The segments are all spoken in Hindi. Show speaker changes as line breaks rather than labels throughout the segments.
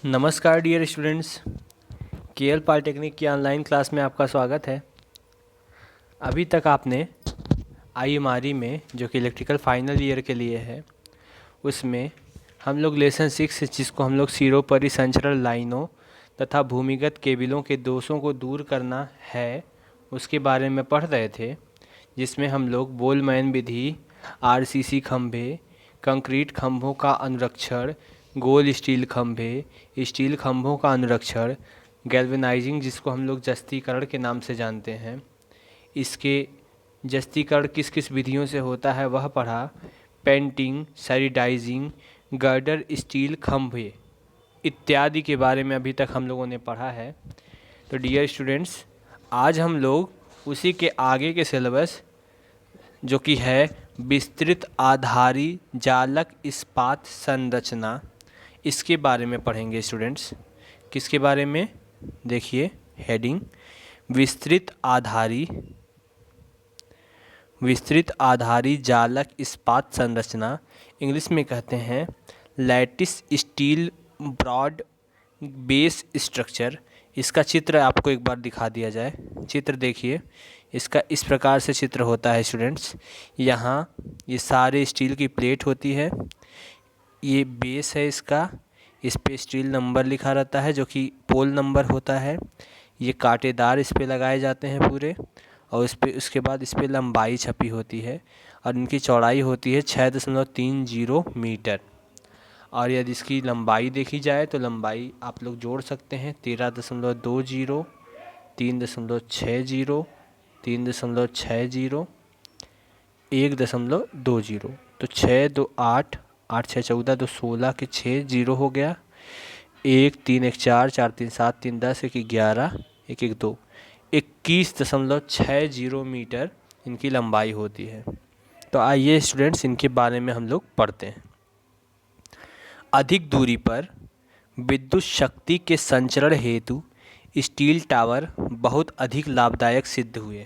नमस्कार डियर स्टूडेंट्स, केएल पॉलिटेक्निक की ऑनलाइन क्लास में आपका स्वागत है। अभी तक आपने आईएमआरई में जो कि इलेक्ट्रिकल फाइनल ईयर के लिए है, उसमें हम लोग लेसन 6 जिसको हम लोग सिरोपरिसंचरण लाइनों तथा भूमिगत केबलों के दोषों को दूर करना है उसके बारे में पढ़ रहे थे, जिसमें हम लोग बोलमैन विधि, आरसीसी खंभे, कंक्रीट खंभों का अनुरक्षण, गोल स्टील खंभे, स्टील खंभों का अनुरक्षण, गैल्वेनाइजिंग जिसको हम लोग जस्तीकरण के नाम से जानते हैं, इसके जस्तीकरण किस किस विधियों से होता है वह पढ़ा। पेंटिंग, सैनिटाइजिंग, गर्डर स्टील खंभे इत्यादि के बारे में अभी तक हम लोगों ने पढ़ा है। तो डियर स्टूडेंट्स, आज हम लोग उसी के आगे के सिलेबस जो कि है विस्तृत आधारी जालक इस्पात संरचना, इसके बारे में पढ़ेंगे स्टूडेंट्स। किसके बारे में? देखिए हेडिंग, विस्तृत आधारी जालक इस्पात संरचना, इंग्लिश में कहते हैं lattice steel broad base structure. इसका चित्र आपको एक बार दिखा दिया जाए। चित्र देखिए, इसका इस प्रकार से चित्र होता है स्टूडेंट्स। यहाँ ये सारे स्टील की प्लेट होती है, ये बेस है इसका, इस पे स्टील नंबर लिखा रहता है जो कि पोल नंबर होता है। ये कांटेदार इस पे लगाए जाते हैं पूरे, और इस पे उसके बाद इस पे लंबाई छपी होती है और इनकी चौड़ाई होती है 6.30 मीटर। और यदि इसकी लंबाई देखी जाए तो लंबाई आप लोग जोड़ सकते हैं 13.20, 3.60, 3.60, 1.20। तो 6 2 8, 8 6 14, 2 16 के 6 जीरो हो गया। 1 3 1 4, 4 3 7, 3 10, 1 11, 1 1 2, 21.60 मीटर इनकी लंबाई होती है। तो आइए स्टूडेंट्स, इनके बारे में हम लोग पढ़ते हैं। अधिक दूरी पर विद्युत शक्ति के संचरण हेतु स्टील टावर बहुत अधिक लाभदायक सिद्ध हुए।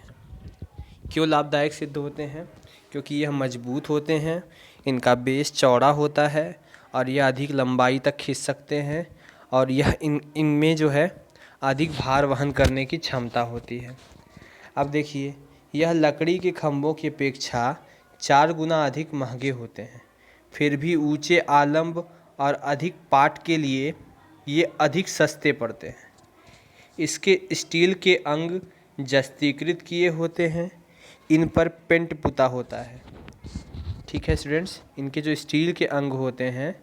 क्यों लाभदायक सिद्ध होते हैं? क्योंकि यह मजबूत होते हैं, इनका बेस चौड़ा होता है और यह अधिक लंबाई तक खींच सकते हैं, और यह इनमें जो है अधिक भार वहन करने की क्षमता होती है। अब देखिए, यह लकड़ी के खंभों की अपेक्षा 4 गुना अधिक महंगे होते हैं, फिर भी ऊंचे आलंब और अधिक पाट के लिए ये अधिक सस्ते पड़ते हैं। इसके स्टील के अंग जस्तीकृत किए होते हैं, इन पर पेंट पुता होता है। ठीक है स्टूडेंट्स, इनके जो स्टील के अंग होते हैं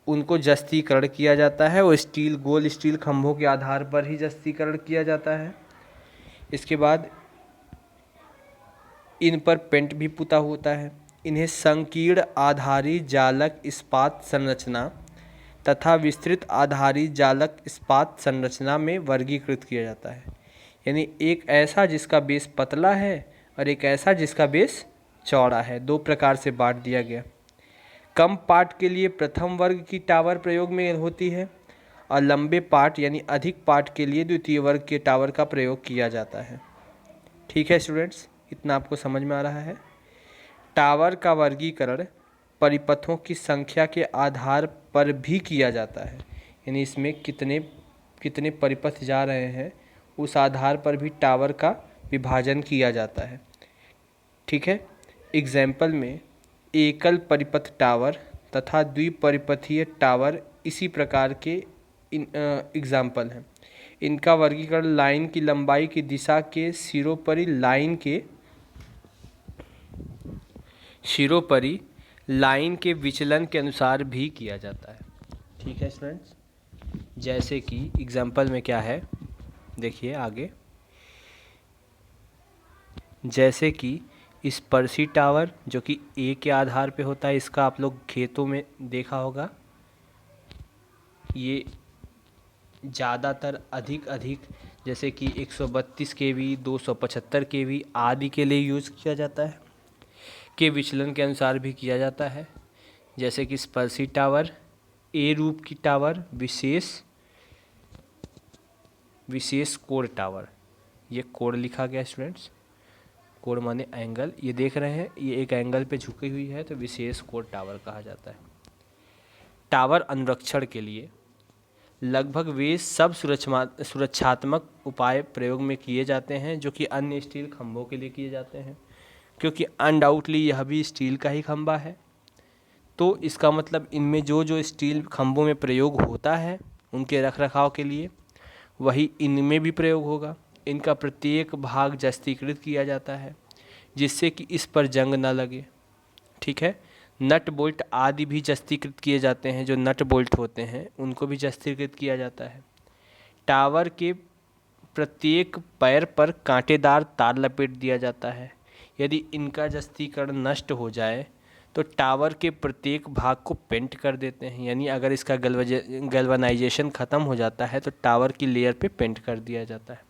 उनको जस्तीकरण किया जाता है, वो स्टील गोल स्टील खंभों के आधार पर ही जस्तीकरण किया जाता है। इसके बाद इन पर पेंट भी पुता होता है। इन्हें संकीर्ण आधारी जालक इस्पात संरचना तथा विस्तृत आधारी जालक इस्पात संरचना में वर्गीकृत किया जाता है। यानी एक ऐसा जिसका बेस पतला है और एक ऐसा जिसका बेस चौड़ा है, दो प्रकार से बांट दिया गया। कम पार्ट के लिए प्रथम वर्ग की टावर प्रयोग में होती है और लंबे पार्ट यानी अधिक पार्ट के लिए द्वितीय वर्ग के टावर का प्रयोग किया जाता है। ठीक है स्टूडेंट्स, इतना आपको समझ में आ रहा है। टावर का वर्गीकरण परिपथों की संख्या के आधार पर भी किया जाता है, यानी इसमें कितने कितने परिपथ जा रहे हैं उस आधार पर भी टावर का विभाजन किया जाता है। ठीक है, एग्जाम्पल में एकल परिपथ टावर तथा द्विपरिपथीय टावर इसी प्रकार के एग्जाम्पल हैं। इनका वर्गीकरण लाइन की लंबाई की दिशा के सिरोपरि लाइन के विचलन के अनुसार भी किया जाता है। ठीक है स्टूडेंट्स, जैसे कि एग्जाम्पल में क्या है देखिए आगे, जैसे कि स्पर्शी टावर जो कि ए के आधार पे होता है, इसका आप लोग खेतों में देखा होगा। ये ज़्यादातर अधिक जैसे कि 132 केवी, 275 केवी आदि के लिए यूज़ किया जाता है, के विचलन के अनुसार भी किया जाता है। जैसे कि स्पर्शी टावर, ए रूप की टावर, विशेष कोण टावर। ये कोण लिखा गया स्टूडेंट्स, कोण माने एंगल, ये देख रहे हैं ये एक एंगल पे झुकी हुई है तो विशेष कोण टावर कहा जाता है। टावर अनुरक्षण के लिए लगभग वे सब सुरक्षात्मक उपाय प्रयोग में किए जाते हैं जो कि अन्य स्टील खंभों के लिए किए जाते हैं, क्योंकि अनडाउटली यह भी स्टील का ही खंभा है। तो इसका मतलब इनमें जो जो स्टील खंभों में प्रयोग होता है उनके रखरखाव के लिए, वही इनमें भी प्रयोग होगा। इनका प्रत्येक भाग जस्तीकृत किया जाता है जिससे कि इस पर जंग न लगे। ठीक है। नट बोल्ट आदि भी जस्तीकृत किए जाते हैं, जो नट बोल्ट होते हैं उनको भी जस्तीकृत किया जाता है। टावर के प्रत्येक पैर पर कांटेदार तार लपेट दिया जाता है। यदि इनका जस्तीकरण नष्ट हो जाए तो टावर के प्रत्येक भाग को पेंट कर देते हैं, यानी अगर इसका गैल्वनाइजेशन ख़त्म हो जाता है तो टावर की लेयर पे पेंट कर दिया जाता है।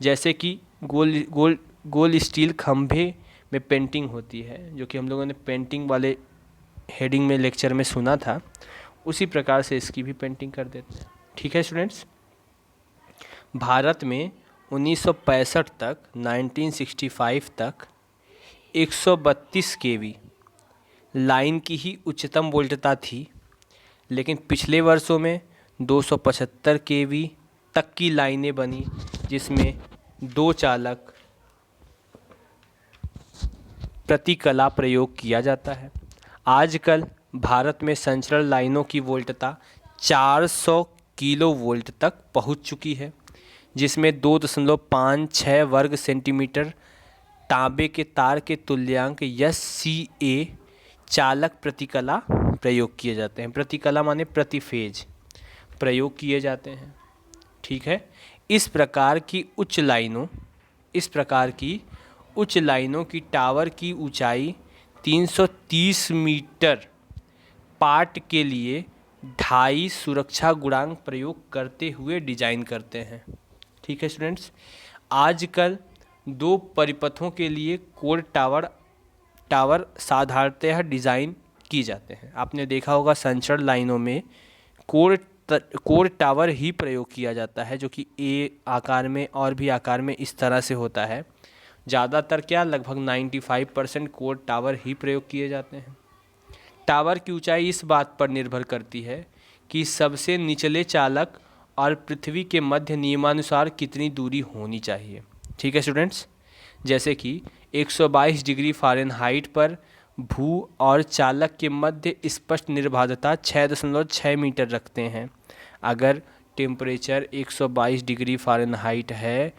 जैसे कि गोल गोल गोल स्टील खंभे में पेंटिंग होती है, जो कि हम लोगों ने पेंटिंग वाले हेडिंग में लेक्चर में सुना था, उसी प्रकार से इसकी भी पेंटिंग कर देते हैं। ठीक है स्टूडेंट्स। भारत में 1965 तक 1965 तक 132 केवी लाइन की ही उच्चतम वोल्टता थी, लेकिन पिछले वर्षों में 275 केवी तक की लाइनें बनी, जिसमें 2 चालक प्रति कला प्रयोग किया जाता है। आजकल भारत में संचरण लाइनों की वोल्टता 400 किलो वोल्ट तक पहुंच चुकी है, जिसमें 2.56 वर्ग सेंटीमीटर तांबे के तार के तुल्यांक SCA चालक प्रतिकला प्रयोग किए जाते हैं। प्रतिकला माने प्रति फेज प्रयोग किए जाते हैं। ठीक है। इस प्रकार की उच्च लाइनों की टावर की ऊंचाई 330 मीटर पार्ट के लिए 2.5 सुरक्षा गुणांक प्रयोग करते हुए डिजाइन करते हैं। ठीक है स्टूडेंट्स। आजकल 2 परिपथों के लिए कोर टावर साधारणतः डिज़ाइन की जाते हैं। आपने देखा होगा संचरण लाइनों में कोर टावर ही प्रयोग किया जाता है, जो कि ए आकार में और भी आकार में इस तरह से होता है। ज़्यादातर लगभग 95% कोर टावर ही प्रयोग किए जाते हैं। टावर की ऊंचाई इस बात पर निर्भर करती है कि सबसे निचले चालक और पृथ्वी के मध्य नियमानुसार कितनी दूरी होनी चाहिए। ठीक है स्टूडेंट्स। जैसे कि 122 डिग्री फ़ारेनहाइट पर भू और चालक के मध्य स्पष्ट निर्बाधता 6.6 मीटर रखते हैं। अगर टेम्परेचर 122 डिग्री फ़ारेनहाइट है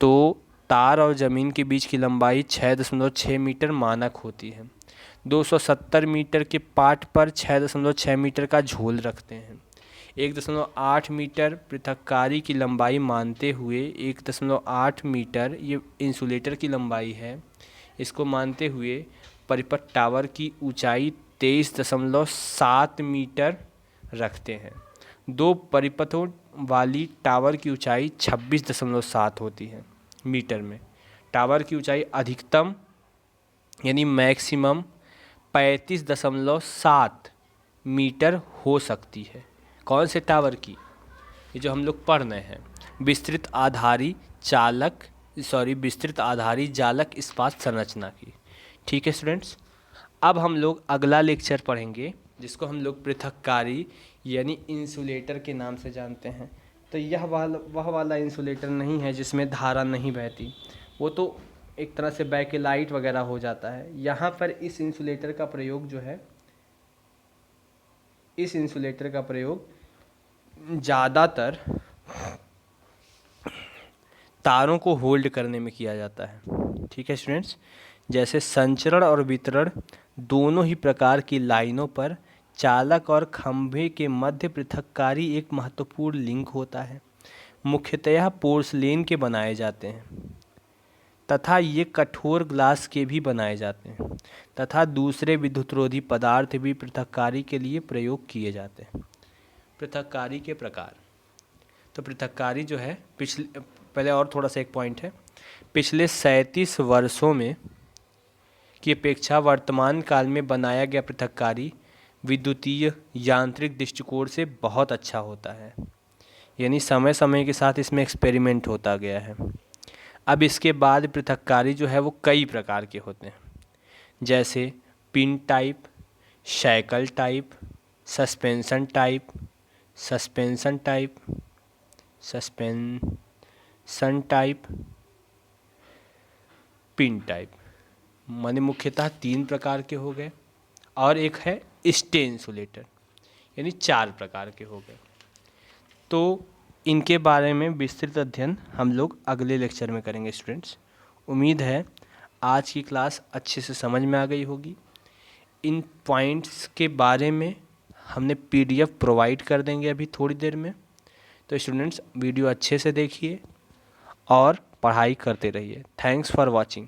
तो तार और ज़मीन के बीच की लंबाई 6.6 मीटर मानक होती है। 270 मीटर के पाट पर 6.6 मीटर का झोल रखते हैं। 1.8 मीटर पृथक्कारी की लंबाई मानते हुए 1.8 मीटर ये इंसुलेटर की लंबाई है, इसको मानते हुए परिपथ टावर की ऊंचाई 23.7 मीटर रखते हैं। 2 परिपथों वाली टावर की ऊंचाई 26.7 होती है मीटर में। टावर की ऊंचाई अधिकतम यानी मैक्सिमम 35.7 मीटर हो सकती है। कौन से टावर की? ये जो हम लोग पढ़ रहे हैं, विस्तृत आधारी जालक इस्पात संरचना की। ठीक है स्टूडेंट्स। अब हम लोग अगला लेक्चर पढ़ेंगे जिसको हम लोग पृथक्कारी यानी इंसुलेटर के नाम से जानते हैं। तो वह वाला इंसुलेटर नहीं है जिसमें धारा नहीं बहती, वो तो एक तरह से बैकलाइट वगैरह हो जाता है। यहाँ पर इस इंसुलेटर का प्रयोग ज़्यादातर तारों को होल्ड करने में किया जाता है। ठीक है स्टूडेंट्स। जैसे संचरण और वितरण दोनों ही प्रकार की लाइनों पर चालक और खंभे के मध्य पृथक्कारी एक महत्वपूर्ण लिंक होता है। मुख्यतः पोर्सलेन के बनाए जाते हैं तथा ये कठोर ग्लास के भी बनाए जाते हैं तथा दूसरे विद्युतरोधी पदार्थ भी पृथक्कारी के लिए प्रयोग किए जाते हैं। पृथक्कारी के प्रकार। तो पृथक्कारी जो है पहले और थोड़ा सा एक पॉइंट है, पिछले 37 वर्षों में की अपेक्षा वर्तमान काल में बनाया गया पृथक्कारी विद्युतीय यांत्रिक दृष्टिकोण से बहुत अच्छा होता है, यानी समय समय के साथ इसमें एक्सपेरिमेंट होता गया है। अब इसके बाद पृथक्कारी जो है वो कई प्रकार के होते हैं, जैसे pin type, shackle type, suspension type, suspension type, pin type. माने मुख्यतः 3 प्रकार के हो गए, और एक है स्टे इंसुलेटर, यानी 4 प्रकार के हो गए। तो इनके बारे में विस्तृत अध्ययन हम लोग अगले लेक्चर में करेंगे स्टूडेंट्स। उम्मीद है आज की क्लास अच्छे से समझ में आ गई होगी। इन पॉइंट्स के बारे में हमने PDF प्रोवाइड कर देंगे अभी थोड़ी देर में। तो स्टूडेंट्स वीडियो अच्छे से देखिए और पढ़ाई करते रहिए। Thanks for watching.